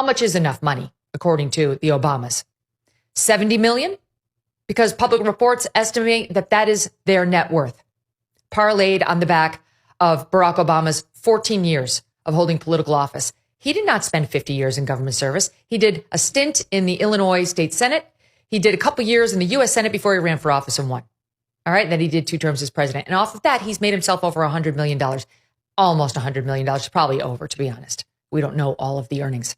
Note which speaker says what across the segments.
Speaker 1: much is enough money, according to the Obamas? 70 million? Because public reports estimate that that is their net worth, parlayed on the back of Barack Obama's 14 years of holding political office. He did not spend 50 years in government service. He did a stint in the Illinois State Senate. He did a couple years in the U.S. Senate before he ran for office and won. All right. Then he did 2 terms as president. And off of that, he's made himself over $100 million, almost $100 million, probably over, to be honest. We don't know all of the earnings.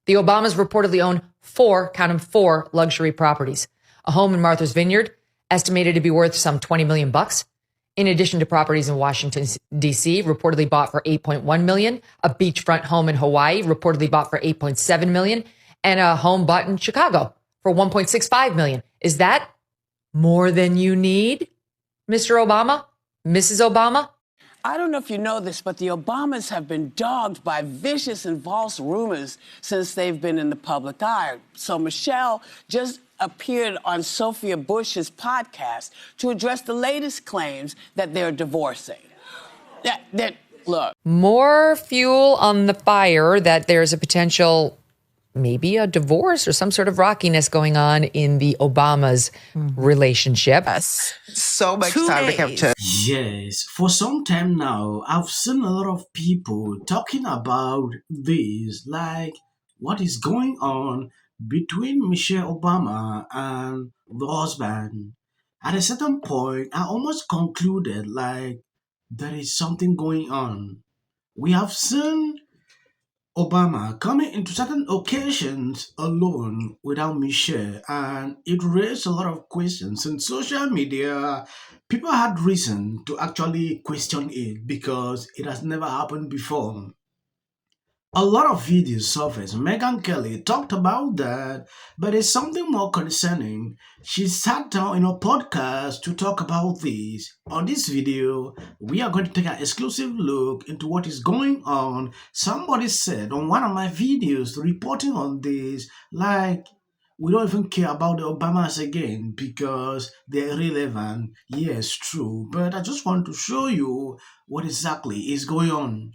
Speaker 1: The Obamas reportedly own 4, count them 4 luxury properties. A home in Martha's Vineyard, estimated to be worth some $20 million, in addition to properties in Washington, D.C., reportedly bought for $8.1 million, a beachfront home in Hawaii, reportedly bought for $8.7 million, and a home bought in Chicago for $1.65 million. Is that more than you need, Mr. Obama, Mrs. Obama?
Speaker 2: I don't know if you know this, but the Obamas have been dogged by vicious and false rumors since they've been in the public eye. So Michelle just appeared on Sophia Bush's podcast to address the latest claims that they're divorcing. Look.
Speaker 1: More fuel on the fire that there's a potential, maybe a divorce or some sort of rockiness going on in the Obamas' relationship.
Speaker 3: Yes. So much time to capture.
Speaker 4: Yes, for some time now, I've seen a lot of people talking about this, like what is going on between Michelle Obama and the husband. At a certain point, I almost concluded like there is something going on. We have seen Obama coming into certain occasions alone without Michelle, and it raised a lot of questions. In social media, people had reason to actually question it because it has never happened before. A lot of videos surfaced. Megyn Kelly talked about that, but there's something more concerning. She sat down in a podcast to talk about this. On this video, we are going to take an exclusive look into what is going on. Somebody said on one of my videos reporting on this, like, we don't even care about the Obamas again because they're irrelevant. Yes, true. But I just want to show you what exactly is going on.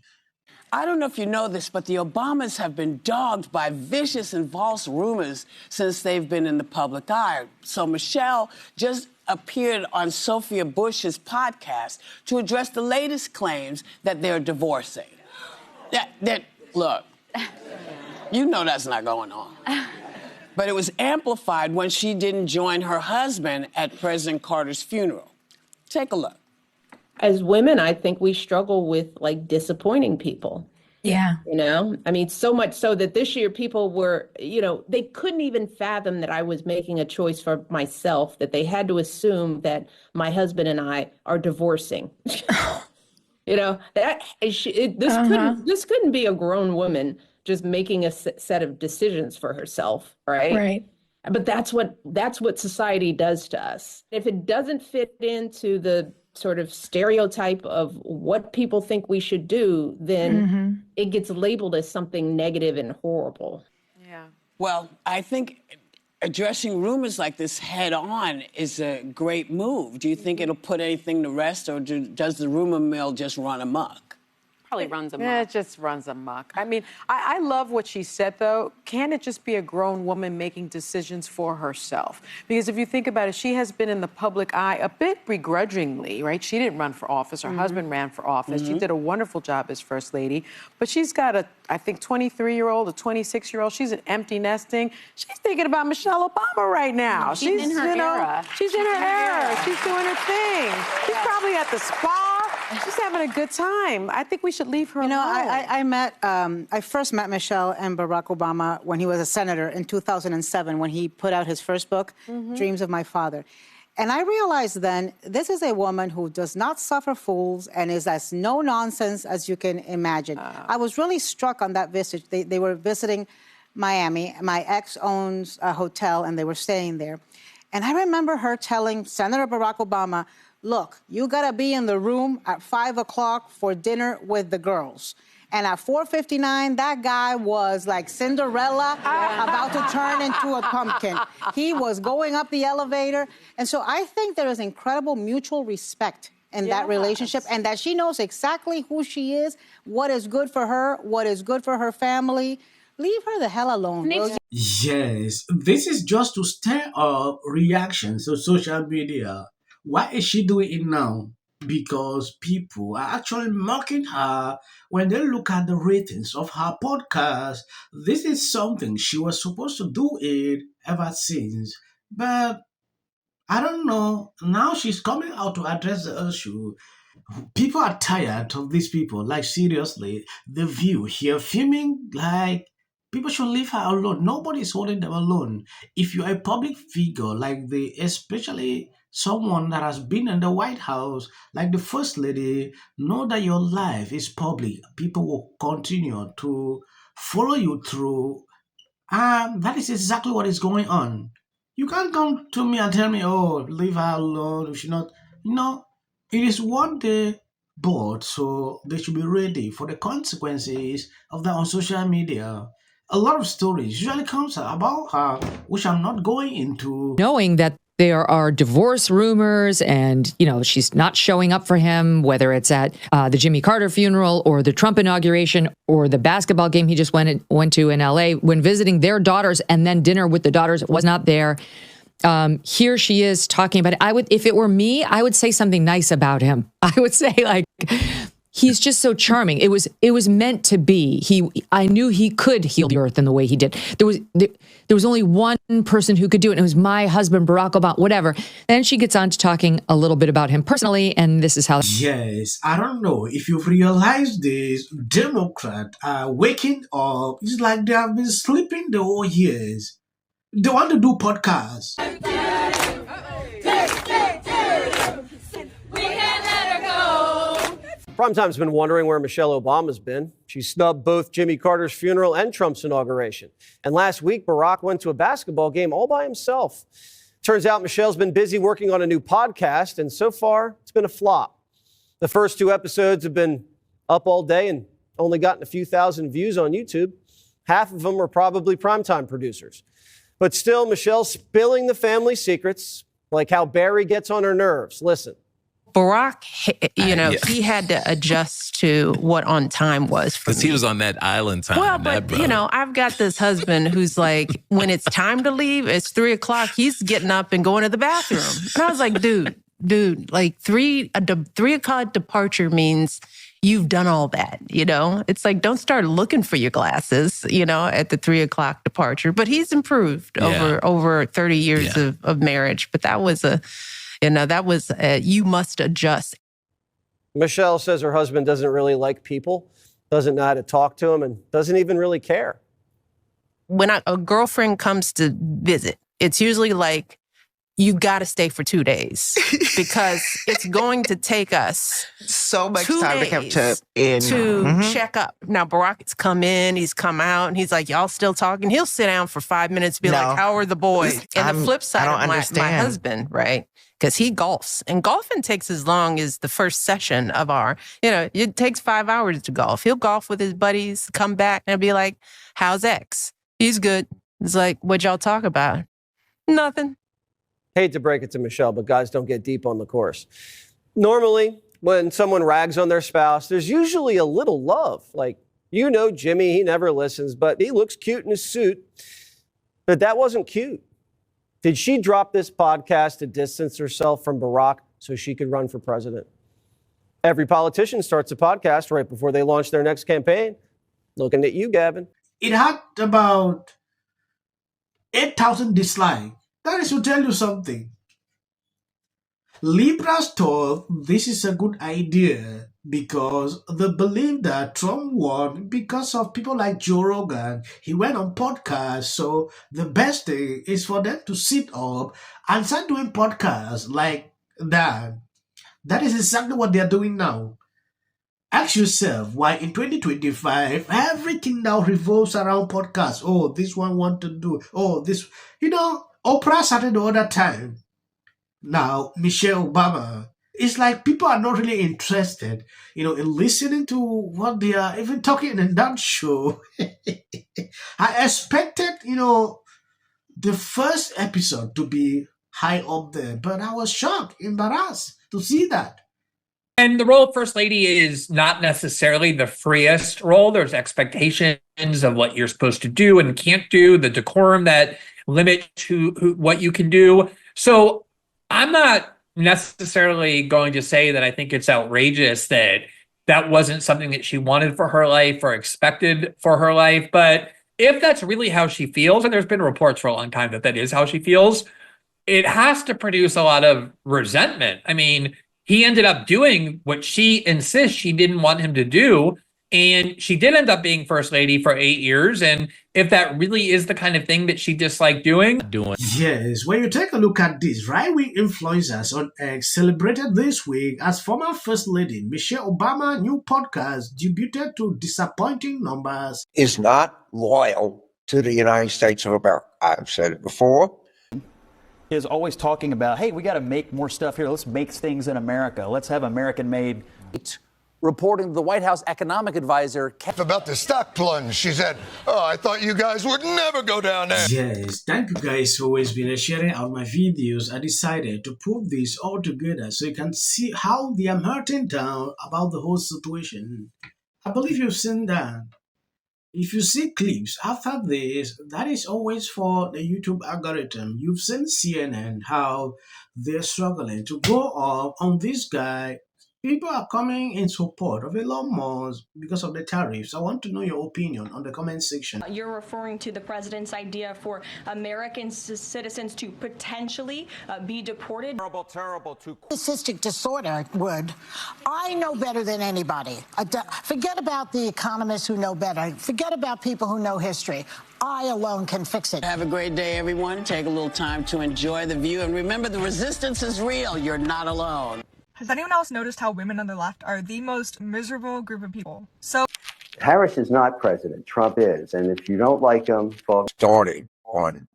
Speaker 2: I don't know if you know this, but the Obamas have been dogged by vicious and false rumors since they've been in the public eye. So Michelle just appeared on Sophia Bush's podcast to address the latest claims that they're divorcing. Look, you know that's not going on. But it was amplified when she didn't join her husband at President Carter's funeral. Take a look.
Speaker 5: As women, I think we struggle with like disappointing people.
Speaker 3: Yeah.
Speaker 5: You know, I mean, so much so that this year people were, you know, they couldn't even fathom that I was making a choice for myself, that they had to assume that my husband and I are divorcing. You know, this couldn't be a grown woman just making a set of decisions for herself. Right.
Speaker 3: Right.
Speaker 5: But that's what society does to us. If it doesn't fit into the sort of stereotype of what people think we should do, then it gets labeled as something negative and horrible.
Speaker 2: Yeah. Well, I think addressing rumors like this head on is a great move. Do you think it'll put anything to rest, or does the rumor mill just run amok?
Speaker 6: Probably runs amok.
Speaker 7: Yeah, it just runs amok. I mean, I love what she said, though. Can it just be a grown woman making decisions for herself? Because if you think about it, she has been in the public eye a bit begrudgingly, right? She didn't run for office. Her husband ran for office. She did a wonderful job as First Lady. But she's got a, I think, 23-year-old, a 26-year-old. She's an empty nesting. She's thinking about Michelle Obama right now.
Speaker 6: She's in her era.
Speaker 7: She's in her era. She's doing her thing. She's probably at the spa. She's having a good time. I think we should leave her alone.
Speaker 8: I first met Michelle and Barack Obama when he was a senator in 2007, when he put out his first book, Dreams of My Father. And I realized then, this is a woman who does not suffer fools and is as no nonsense as you can imagine. I was really struck on that visit. They were visiting Miami. My ex owns a hotel, and they were staying there. And I remember her telling Senator Barack Obama, look, you got to be in the room at 5 o'clock for dinner with the girls. And at 4:59, that guy was like Cinderella about to turn into a pumpkin. He was going up the elevator. And so I think there is incredible mutual respect in that relationship, and that she knows exactly who she is, what is good for her, what is good for her family. Leave her the hell alone. Will you?
Speaker 4: Yes, this is just to stir up reactions on social media. Why is she doing it now? Because people are actually mocking her when they look at the ratings of her podcast. This is something she was supposed to do it ever since. But I don't know. Now she's coming out to address the issue. People are tired of these people. Like, seriously, the view here filming, like, people should leave her alone. Nobody's holding them alone. If you're a public figure, like especially someone that has been in the White House, like the First Lady, know that your life is public. People will continue to follow you through, that is exactly what is going on. You can't come to me and tell me, oh, leave her alone. We should not. You know, it is one day bored, so they should be ready for the consequences of that on social media. A lot of stories usually comes out about her, which I'm not going into.
Speaker 1: Knowing that there are divorce rumors and, she's not showing up for him, whether it's at the Jimmy Carter funeral or the Trump inauguration or the basketball game he just went to in LA, when visiting their daughters and then dinner with the daughters was not there. Here she is talking about it. If it were me, I would say something nice about him. I would say, like, he's just so charming. It was meant to be. I knew he could heal the earth in the way he did. There was only one person who could do it, and it was my husband, Barack Obama, whatever. Then she gets on to talking a little bit about him personally, and this is how.
Speaker 4: Yes, I don't know if you've realized this. Democrats are waking up. It's like they have been sleeping the whole years. They want to do podcasts.
Speaker 9: Primetime's been wondering where Michelle Obama's been. She snubbed both Jimmy Carter's funeral and Trump's inauguration. And last week, Barack went to a basketball game all by himself. Turns out Michelle's been busy working on a new podcast, and so far, it's been a flop. The first 2 episodes have been up all day and only gotten a few thousand views on YouTube. Half of them are probably Primetime producers. But still, Michelle's spilling the family secrets, like how Barry gets on her nerves. Listen.
Speaker 5: Barack, he had to adjust to what on time was for me.
Speaker 10: Because he was on that island time.
Speaker 5: Well, but, I've got this husband who's like, when it's time to leave, it's 3:00, he's getting up and going to the bathroom. And I was like, dude, like 3:00 departure means you've done all that, It's like, don't start looking for your glasses, at the 3:00 departure. But he's improved over 30 years of marriage. But that was you must adjust.
Speaker 9: Michelle says her husband doesn't really like people, doesn't know how to talk to him, and doesn't even really care.
Speaker 5: When a girlfriend comes to visit, it's usually like, you got to stay for 2 days because it's going to take us
Speaker 3: so much
Speaker 5: 2
Speaker 3: time to
Speaker 5: days
Speaker 3: capture in
Speaker 5: to check up. Now, Barack has come in, he's come out, and he's like, y'all still talking? He'll sit down for 5 minutes, be like, how are the boys? And the flip side of my husband, right? Because he golfs, and golfing takes as long as the first session of it takes 5 hours to golf. He'll golf with his buddies, come back, and be like, how's X? He's good. It's like, what'd y'all talk about? Nothing.
Speaker 9: Hate to break it to Michelle, but guys don't get deep on the course. Normally, when someone rags on their spouse, there's usually a little love. Like, Jimmy, he never listens, but he looks cute in his suit. But that wasn't cute. Did she drop this podcast to distance herself from Barack so she could run for president? Every politician starts a podcast right before they launch their next campaign. Looking at you, Gavin.
Speaker 4: It had about 8,000 dislikes. That is to tell you something. Libras thought this is a good idea because they believe that Trump won because of people like Joe Rogan. He went on podcasts, so the best thing is for them to sit up and start doing podcasts like that. That is exactly what they are doing now. Ask yourself why in 2025, everything now revolves around podcasts. Oh, this one want to do. Oh, this, Oprah started the other time. Now, Michelle Obama, it's like people are not really interested, in listening to what they are even talking in that show. I expected, the first episode to be high up there, but I was shocked, embarrassed to see that.
Speaker 10: And the role of First Lady is not necessarily the freest role. There's expectations of what you're supposed to do and can't do, the decorum that limit what you can do. So I'm not necessarily going to say that I think it's outrageous that that wasn't something that she wanted for her life or expected for her life. But if that's really how she feels, and there's been reports for a long time that that is how she feels, it has to produce a lot of resentment. I mean, he ended up doing what she insists she didn't want him to do. And she did end up being First Lady for 8 years. And if that really is the kind of thing that she disliked doing.
Speaker 4: Yes, when you take a look at this, right-wing influencers on X celebrated this week as former First Lady Michelle Obama's new podcast debuted to disappointing numbers.
Speaker 11: Is not loyal to the United States of America. I've said it before.
Speaker 12: Is always talking about, hey, we got to make more stuff here. Let's make things in America. Let's have American-made.
Speaker 13: Reporting the White House economic advisor
Speaker 14: about the stock plunge. She said, "Oh, I thought you guys would never go down there."
Speaker 4: Yes, thank you guys for always been sharing out my videos. I decided to put this all together so you can see how they are melting down about the whole situation. I believe you've seen that. If you see clips after this, that is always for the YouTube algorithm. You've seen CNN, how they're struggling to go up on this guy. People are coming in support of Elon Musk because of the tariffs. I want to know your opinion on the comment section.
Speaker 15: You're referring to the president's idea for American citizens to potentially be deported.
Speaker 16: Terrible. Narcissistic disorder would. I know better than anybody. Forget about the economists who know better. Forget about people who know history. I alone can fix it.
Speaker 2: Have a great day, everyone. Take a little time to enjoy the view. And remember, the resistance is real. You're not alone.
Speaker 17: Has anyone else noticed how women on the left are the most miserable group of people? So
Speaker 18: Harris is not president. Trump is. And if you don't like him, folks.
Speaker 11: Starting on.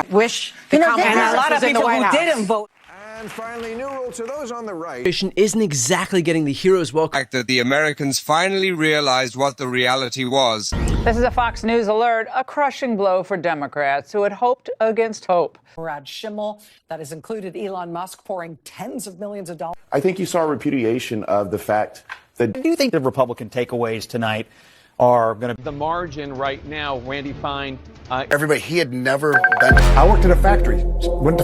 Speaker 19: Wish the
Speaker 20: and a lot of people who didn't vote.
Speaker 21: And finally, new rule to those on the right.
Speaker 22: Isn't exactly getting the hero's welcome.
Speaker 23: That the Americans finally realized what the reality was.
Speaker 24: This is a Fox News alert, a crushing blow for Democrats who had hoped against hope.
Speaker 19: Brad Schimmel, that has included Elon Musk pouring tens of millions of dollars.
Speaker 25: I think you saw a repudiation of the fact that.
Speaker 12: Do you think the Republican takeaways tonight are going to.
Speaker 26: The margin right now, Randy Fine.
Speaker 27: Everybody, he had never been. I worked at a factory. Went to